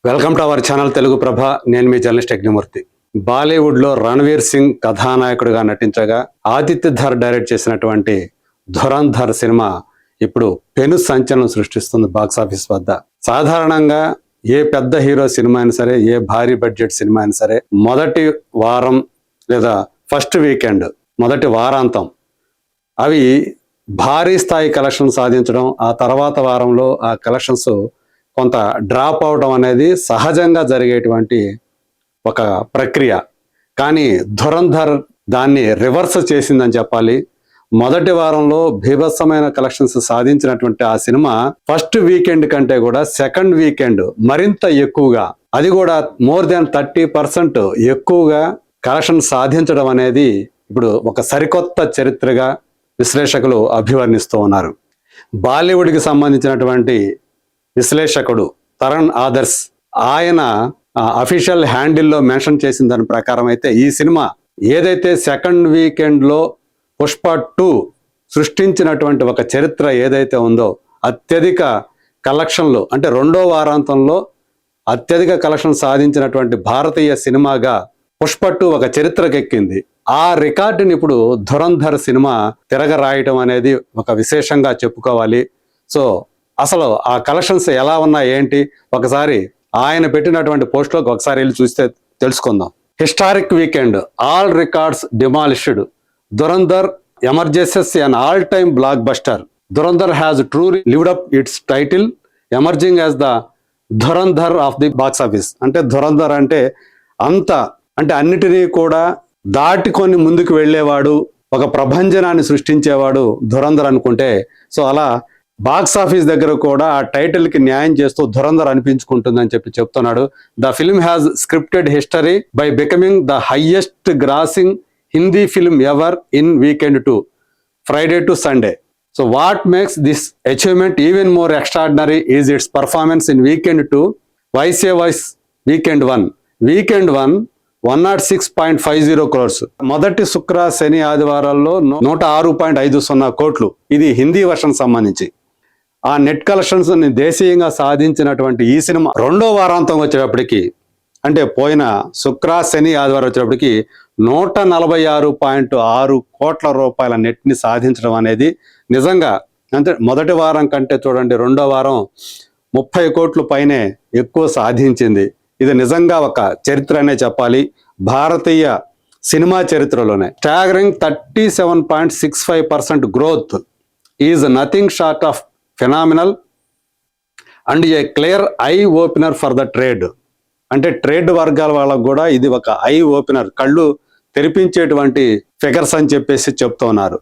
Welcome to our channel Telugu Prabha. నేను మీ journalist Yagnamurthy. Bollywood లో రణవీర్ సింగ్ కథానాయకుడిగా నటించగా ఆదిత్య ధర్ డైరెక్ట్ చేసినటువంటి ధురంధర్ సినిమా ఇప్పుడు పెను సంచలనం సృష్టిస్తుంది బాక్సాఫీస్ వద్ద. సాధారణంగా ఏ పెద్ద హీరో సినిమా అయినా సరే, ఏ భారీ బడ్జెట్ సినిమా అయినా సరే, మొదటి వారం లేదా ఫస్ట్ వీకెండ్, మొదటి వారాంతం అవి భారీ స్థాయి కలెక్షన్ సాధించడం, ఆ తర్వాత వారంలో ఆ కలెక్షన్స్ కొంత డ్రాప్ అవడం అనేది సహజంగా జరిగేటువంటి ఒక ప్రక్రియ. కానీ ధురంధర్ దాన్ని రివర్స్ చేసిందని చెప్పాలి. మొదటి వారంలో బీభత్సమైన కలెక్షన్స్ సాధించినటువంటి ఆ సినిమా ఫస్ట్ వీకెండ్ కంటే కూడా సెకండ్ వీకెండ్ మరింత ఎక్కువగా, అది కూడా మోర్ దాన్ 30% ఎక్కువగా కలెక్షన్ సాధించడం అనేది ఇప్పుడు ఒక సరికొత్త చరిత్రగా విశ్లేషకులు అభివర్ణిస్తూ ఉన్నారు. బాలీవుడ్కి సంబంధించినటువంటి విశ్లేషకుడు తరణ్ ఆదర్శ్, ఆయన అఫీషియల్ హ్యాండిల్లో మెన్షన్ చేసిన దాని ప్రకారం అయితే ఈ సినిమా ఏదైతే సెకండ్ వీకెండ్లో పుష్ప 2 సృష్టించినటువంటి ఒక చరిత్ర ఏదైతే ఉందో, అత్యధిక కలెక్షన్లు అంటే రెండో వారాంతంలో అత్యధిక కలెక్షన్ సాధించినటువంటి భారతీయ సినిమాగా పుష్ప 2 ఒక చరిత్రకెక్కింది. ఆ రికార్డుని ఇప్పుడు ధురంధర్ సినిమా తిరగరాయటం అనేది ఒక విశేషంగా చెప్పుకోవాలి. సో అసలు ఆ కలెక్షన్స్ ఎలా ఉన్నాయి ఏంటి, ఒకసారి ఆయన పెట్టినటువంటి పోస్ట్లోకి ఒకసారి వెళ్ళి చూస్తే తెలుసుకుందాం. Historic weekend, all records demolished, Dhurandhar emerges an all-time blockbuster. Dhurandhar has truly lived up its title, emerging as the Dhurandhar of the box office. అంటే ధురంధర్ అంటే అంటే అన్నిటినీ కూడా దాటుకొని ముందుకు వెళ్ళేవాడు, ఒక ప్రభంజనాన్ని సృష్టించేవాడు ధురంధర్ అనుకుంటే, సో అలా బాక్స్ ఆఫీస్ దగ్గర కూడా ఆ టైటిల్ కి న్యాయం చేస్తూ ధురంధర్ అనిపించుకుంటుందని చెప్తున్నాడు. The film has scripted history by becoming the highest grossing Hindi film ever in weekend 2, Friday to Sunday. So what makes this achievement even more extraordinary is its performance in weekend 2 vice weekend 1. Weekend 1 106.50 crores. మొదటి శుక్ర శని ఆదివారాల్లో 106.50 కోట్లు. ఇది Hindi version సంబంధించి. ఆ net collections ని దేశీయంగా సాధించినటువంటి ఈ cinema రెండో వారాంతం వచ్చేటప్పటికి, అంటే పోయిన శుక్ర శని ఆదివారం వచ్చేటప్పటికి 146.6 కోట్ల రూపాయల నెట్ ని సాధించడం అనేది నిజంగా, అంటే మొదటి వారం కంటే చూడండి రెండో వారం 30 కోట్లు పైనే ఎక్కువ సాధించింది. ఇది నిజంగా ఒక చరిత్ర అనే చెప్పాలి భారతీయ సినిమా చరిత్రలోనే. Staggering 37.65% growth is nothing short of phenomenal and A clear eye opener for the trade. అంటే ట్రేడ్ వర్గాల వాళ్ళకు కూడా ఇది ఒక ఐ ఓపెనర్, కళ్ళు తెరిపించేటువంటి ఫిగర్స్ అని చెప్పేసి చెప్తున్నారు.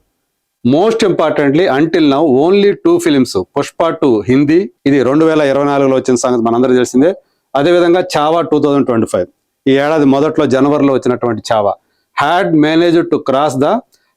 Most importantly until now only 2 films, Pushpa 2 Hindi, ఇది 2024లో వచ్చిన సంగతి మనందరూ తెలిసిందే. అదేవిధంగా చావా 2025, ఈ ఏడాది మొదట్లో జనవరిలో వచ్చినటువంటి Chhaava, had managed to cross the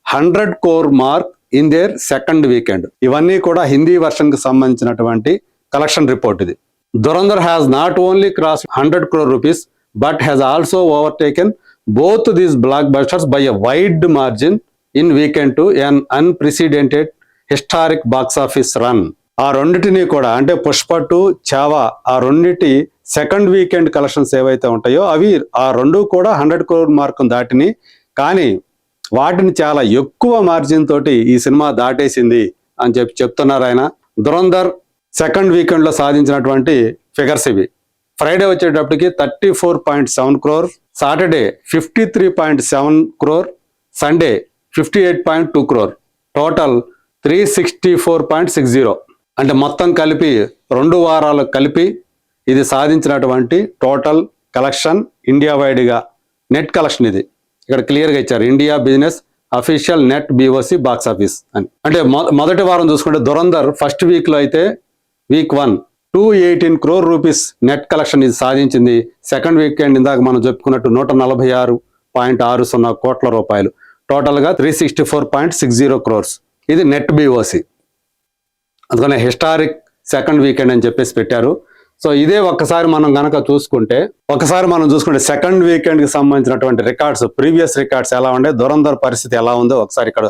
100 crore mark in there second weekend. ఇవన్నీ కూడా హిందీ వర్షన్ కి సంబంధించినటువంటి కలెక్షన్ రిపోర్ట్. ఇది Dhurandhar has not only cross 100 crore rupees but has also overtaken both these black busters by a wide margin in weekend 2, an unprecedented historic box office run. ఆ రెండింటినీ కూడా, అంటే పుష్ప 2 చావా, ఆ రెండింటి సెకండ్ వీకెండ్ కలెక్షన్స్ ఏవైతే ఉంటాయో అవి ఆ రెండు కూడా 100 crore మార్కును దాటిని, కానీ వాటిని చాలా ఎక్కువ మార్జిన్ తోటి ఈ సినిమా దాటేసింది అని చెప్తున్నారు ఆయన. ధురంధర్ సెకండ్ వీకెండ్ లో సాధించినటువంటి ఫిగర్స్ ఇవి. ఫ్రైడే వచ్చేటప్పటికి 34.7 crore, Saturday 53.7 crore, Sunday 58.2 crore, total 364.60. అంటే మొత్తం కలిపి 2 వారాలు కలిపి ఇది సాధించినటువంటి టోటల్ కలెక్షన్ ఇండియా వైడ్గా నెట్ కలెక్షన్. ఇది ఇక్కడ క్లియర్గా ఇచ్చారు, India business official net BOC box office అని. అంటే మొదటి వారం చూసుకుంటే ధురంధర్ ఫస్ట్ వీక్లో అయితే week 1 218 crore rupees net collection ఇది సాధించింది. సెకండ్ వీకెండ్ ఇందాక మనం చెప్పుకున్నట్టు 146.60 కోట్ల రూపాయలు, టోటల్గా 364.60 crores. ఇది నెట్ బీఓసి. అందుకనే హిస్టారిక్ సెకండ్ వీకెండ్ అని చెప్పేసి పెట్టారు. సో ఇదే ఒకసారి మనం చూసుకుంటే సెకండ్ వీకెండ్ కి సంబంధించినటువంటి రికార్డ్స్, ప్రీవియస్ రికార్డ్స్ ఎలా ఉండే, ధురంధర్ పరిస్థితి ఎలా ఉందో ఒకసారి ఇక్కడ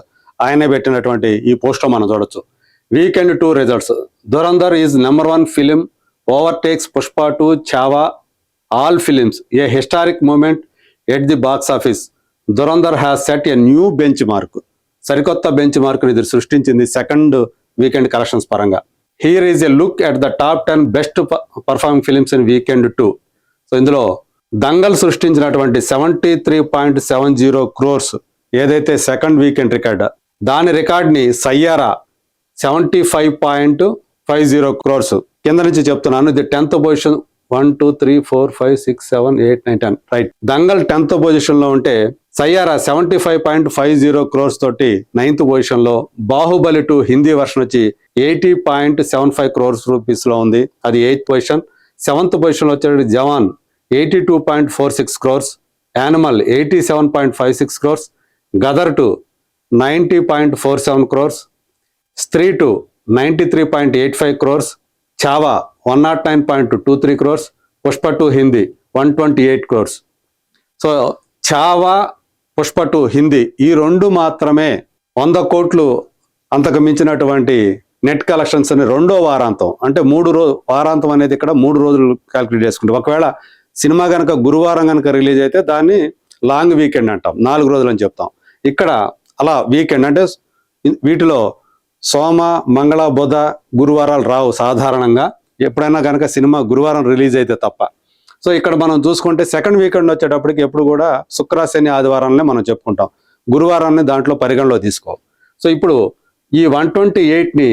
ఆయనే పెట్టినటువంటి ఈ పోస్ట్ మనం చూడొచ్చు. Weekend 2 results, Dhurandhar is #1 film, overtakes Pushpa 2, Chhaava all films a historic moment at the box office. Dhurandhar has set a new benchmark. సరికొత్త బెంచ్ మార్క్ ఇది సృష్టించింది సెకండ్ వీకెండ్ కలెక్షన్స్ పరంగా. Here is a look at the top 10 best performing films in weekend 2. So ఇందులో దంగల్ సృష్టించినటువంటి 73.70 crores ఏదైతే second weekend record, దాని రికార్డ్ని Saiyaara 75.50 crores. కింద నుంచి చెప్తున్నాను, ఇది 10th position. 1 2 3 4 5 6 7 8 9 10 right. Dangal 10th position లో ఉంటే సయ్యారా 75.50 crores తోటి 9th పొజిషన్ లో. బాహుబలి 2 హిందీ వర్షన్ వచ్చి 80.75 crores రూపీస్ లో ఉంది, అది 8th పొజిషన్. 7th పొజిషన్ లో వచ్చే Jawan 82.46 crores, Animal 87.56 crores, Gadar 2 90.47 crores, స్త్రీ 2 93.85 crores, Chhaava 109.23 crores, Pushpa 2 Hindi 128 crores. So Chhaava, Pushpa 2 Hindi ఈ రెండు మాత్రమే 100 కోట్లు అంతకు మించినటువంటి నెట్ కలెక్షన్స్ అని రెండో వారాంతం, అంటే వారాంతం అనేది ఇక్కడ 3 రోజులు క్యాలిక్యులేట్ చేసుకుంటాం. ఒకవేళ సినిమా కనుక గురువారం కనుక రిలీజ్ అయితే దాన్ని లాంగ్ వీకెండ్ అంటాం, 4 రోజులు అని చెప్తాం. ఇక్కడ అలా వీకెండ్ అంటే వీటిలో సోమ, మంగళ, బుధ, గురువారాలు రావు సాధారణంగా, ఎప్పుడైనా కనుక సినిమా గురువారం రిలీజ్ అయితే తప్ప. సో ఇక్కడ మనం చూసుకుంటే సెకండ్ వీకెండ్ వచ్చేటప్పటికి ఎప్పుడు కూడా శుక్ర, శని, ఆదివారాలనే మనం చెప్పుకుంటాం, గురువారాన్ని దాంట్లో పరిగణలో తీసుకో. సో ఇప్పుడు ఈ 128ని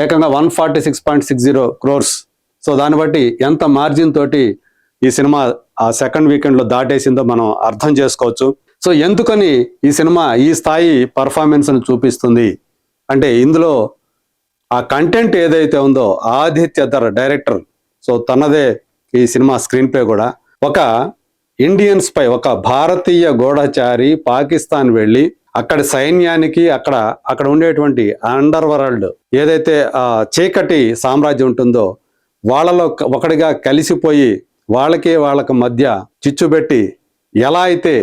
ఏకంగా 146.60 crores. సో దాన్ని బట్టి ఎంత మార్జిన్ తోటి ఈ సినిమా ఆ సెకండ్ వీకెండ్లో దాటేసిందో మనం అర్థం చేసుకోవచ్చు. సో ఎందుకని ఈ సినిమా ఈ స్థాయి పర్ఫార్మెన్స్ని చూపిస్తుంది అంటే ఇందులో ఆ కంటెంట్ ఏదైతే ఉందో, ఆదిత్య ధర్ డైరెక్టర్, సో తనదే ఈ సినిమా స్క్రీన్ ప్లే కూడా. ఒక ఇండియన్ స్పై, ఒక భారతీయ గూఢచారి పాకిస్తాన్ వెళ్ళి అక్కడి సైన్యానికి అక్కడ ఉండేటువంటి అండర్ వరల్డ్ ఏదైతే చీకటి సామ్రాజ్యం ఉంటుందో వాళ్ళలో ఒకటిగా కలిసిపోయి వాళ్ళకి మధ్య చిచ్చుబెట్టి ఎలా అయితే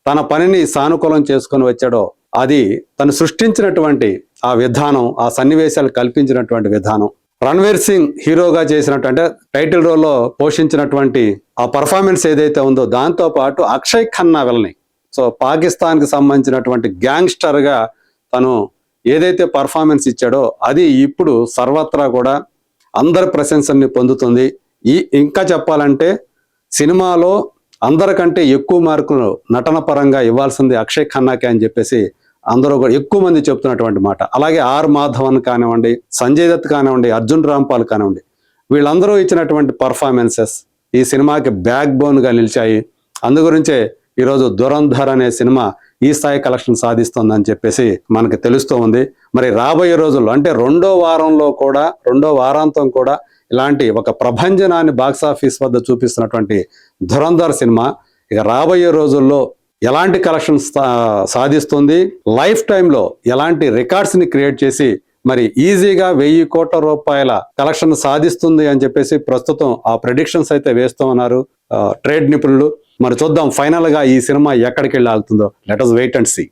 తన పనిని సానుకూలం చేసుకొని వచ్చాడో, అది తను సృష్టించినటువంటి ఆ విధానం, ఆ సన్నివేశాలు కల్పించినటువంటి విధానం, రణ్వీర్ సింగ్ హీరోగా చేసినటువంటి టైటిల్ రోల్లో పోషించినటువంటి ఆ పర్ఫార్మెన్స్ ఏదైతే ఉందో, దాంతో పాటు అక్షయ్ ఖన్నా విలని, సో పాకిస్తాన్కి సంబంధించినటువంటి గ్యాంగ్స్టర్గా తను ఏదైతే పర్ఫార్మెన్స్ ఇచ్చాడో అది ఇప్పుడు సర్వత్రా కూడా అందరి ప్రశంసల్ని పొందుతుంది. ఇంకా చెప్పాలంటే సినిమాలో అందరికంటే ఎక్కువ మార్కులు నటన పరంగా ఇవ్వాల్సింది అక్షయ్ ఖన్నాకే అని చెప్పేసి అందరూ కూడా ఎక్కువ మంది చెప్తున్నటువంటి మాట. అలాగే ఆర్ మాధవన్ కానివ్వండి, సంజయ్ దత్ కానివ్వండి, అర్జున్ రాంపాల్ కానివ్వండి, వీళ్ళందరూ ఇచ్చినటువంటి పర్ఫార్మెన్సెస్ ఈ సినిమాకి బ్యాక్ బోన్గా నిలిచాయి. అందు గురించే ఈరోజు ధురంధర్ అనే సినిమా ఈ స్థాయి కలెక్షన్ సాధిస్తుందని చెప్పేసి మనకు తెలుస్తూ ఉంది. మరి రాబోయే రోజుల్లో అంటే రెండో వారాంతం కూడా ఇలాంటి ఒక ప్రభంజనాన్ని బాక్సాఫీస్ వద్ద చూపిస్తున్నటువంటి ధురంధర్ సినిమా ఇక రాబోయే రోజుల్లో ఎలాంటి కలెక్షన్స్ సాధిస్తుంది, లైఫ్ టైంలో ఎలాంటి రికార్డ్స్ని క్రియేట్ చేసి మరి ఈజీగా 1000 కోట్ల రూపాయల కలెక్షన్ సాధిస్తుంది అని చెప్పేసి ప్రస్తుతం ఆ ప్రెడిక్షన్స్ అయితే వేస్తూ ఉన్నారు ట్రేడ్ నిపుణులు. మరి చూద్దాం ఫైనల్గా ఈ సినిమా ఎక్కడికి వెళ్ళి ఆగుతుందో. Let us wait and see.